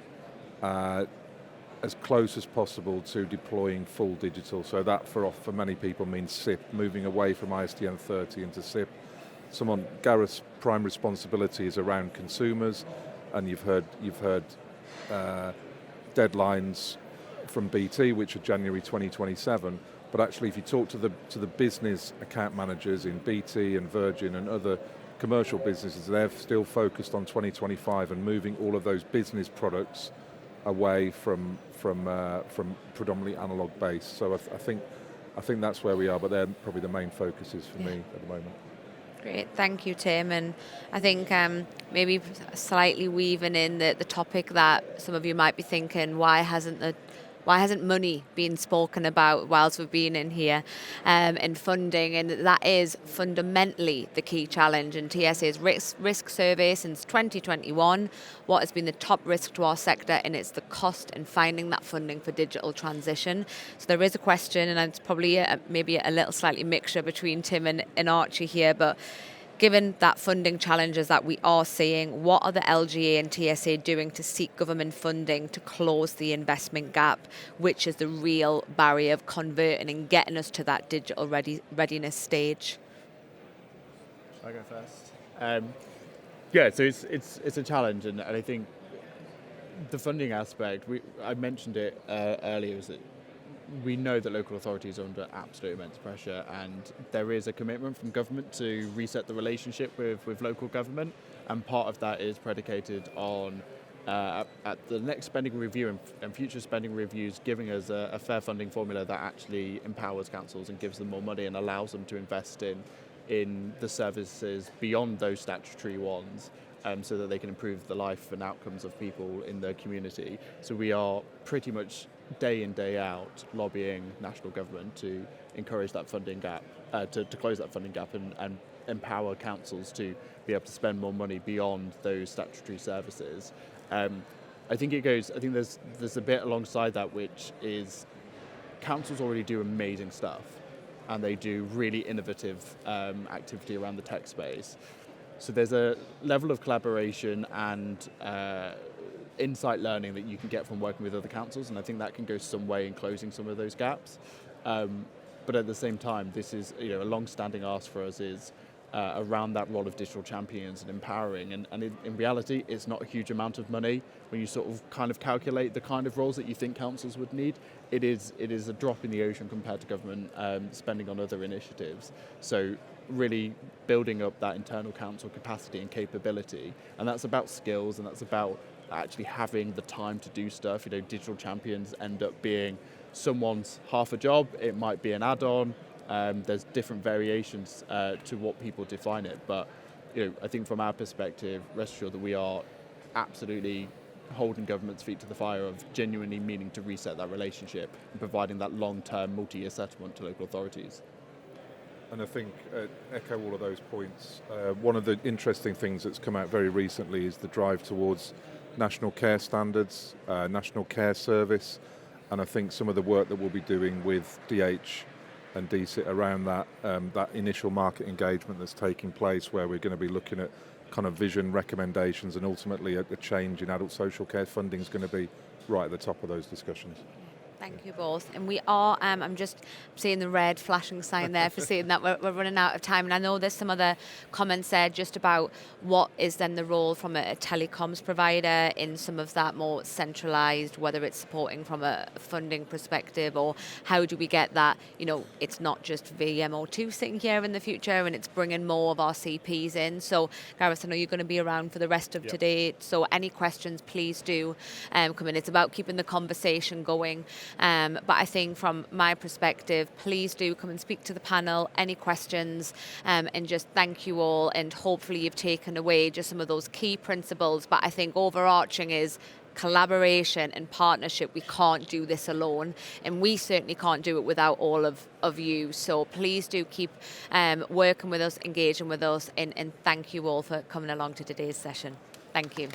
Speaker 6: as close as possible to deploying full digital. So that for many people means SIP, moving away from ISDN 30 into SIP. Gareth's prime responsibility is around consumers, and you've heard deadlines from BT, which are January 2027. But actually, if you talk to the business account managers in BT and Virgin and other commercial businesses, they're still focused on 2025 and moving all of those business products away from predominantly analog base. So I think that's where we are, but they're probably the main focuses for me at the moment.
Speaker 1: Great, thank you, Tim. And I think maybe slightly weaving in the topic that some of you might be thinking, why hasn't money been spoken about whilst we've been in here in funding? And that is fundamentally the key challenge. And TSA's risk survey since 2021, what has been the top risk to our sector, and it's the cost and finding that funding for digital transition. So there is a question, and it's probably maybe a little slightly mixture between Tim and Archie here, but given that funding challenges that we are seeing, what are the LGA and TSA doing to seek government funding to close the investment gap, which is the real barrier of converting and getting us to that digital readiness stage?
Speaker 4: Shall I go first? So it's a challenge, and I think the funding aspect, I mentioned it earlier, is that we know that local authorities are under absolute immense pressure, and there is a commitment from government to reset the relationship with local government, and part of that is predicated on at the next spending review and future spending reviews, giving us a fair funding formula that actually empowers councils and gives them more money and allows them to invest in the services beyond those statutory ones, so that they can improve the life and outcomes of people in their community. So we are pretty much day in, day out lobbying national government to encourage that funding gap, to close that funding gap and empower councils to be able to spend more money beyond those statutory services. I think there's a bit alongside that, which is councils already do amazing stuff and they do really innovative activity around the tech space. So there's a level of collaboration and insight learning that you can get from working with other councils, and I think that can go some way in closing some of those gaps. But at the same time, this is a long-standing ask for us is around that role of digital champions and empowering. And in reality, it's not a huge amount of money when you sort of kind of calculate the kind of roles that you think councils would need. It is a drop in the ocean compared to government spending on other initiatives. So really building up that internal council capacity and capability, and that's about skills and that's about actually having the time to do stuff. Digital champions end up being someone's half a job. It might be an add-on. There's different variations to what people define it, but I think from our perspective, rest assured that we are absolutely holding government's feet to the fire of genuinely meaning to reset that relationship and providing that long-term multi-year settlement to local authorities.
Speaker 6: And I think, echo all of those points, one of the interesting things that's come out very recently is the drive towards national care standards, national care service, and I think some of the work that we'll be doing with DH and DCIT around that that initial market engagement that's taking place, where we're going to be looking at kind of vision recommendations and ultimately a change in adult social care funding is going to be right at the top of those discussions.
Speaker 1: Thank you both. And we are, I'm just seeing the red flashing sign there for saying that we're running out of time. And I know there's some other comments there just about what is then the role from a telecoms provider in some of that more centralised, whether it's supporting from a funding perspective, or how do we get that, it's not just VMO2 sitting here in the future and it's bringing more of our CPs in. So Gareth, I know you're going to be around for the rest of today. So any questions, please do come in. It's about keeping the conversation going. But I think from my perspective, please do come and speak to the panel, any questions, and just thank you all. And hopefully you've taken away just some of those key principles. But I think overarching is collaboration and partnership. We can't do this alone, and we certainly can't do it without all of you. So please do keep working with us, engaging with us, and thank you all for coming along to today's session. Thank you.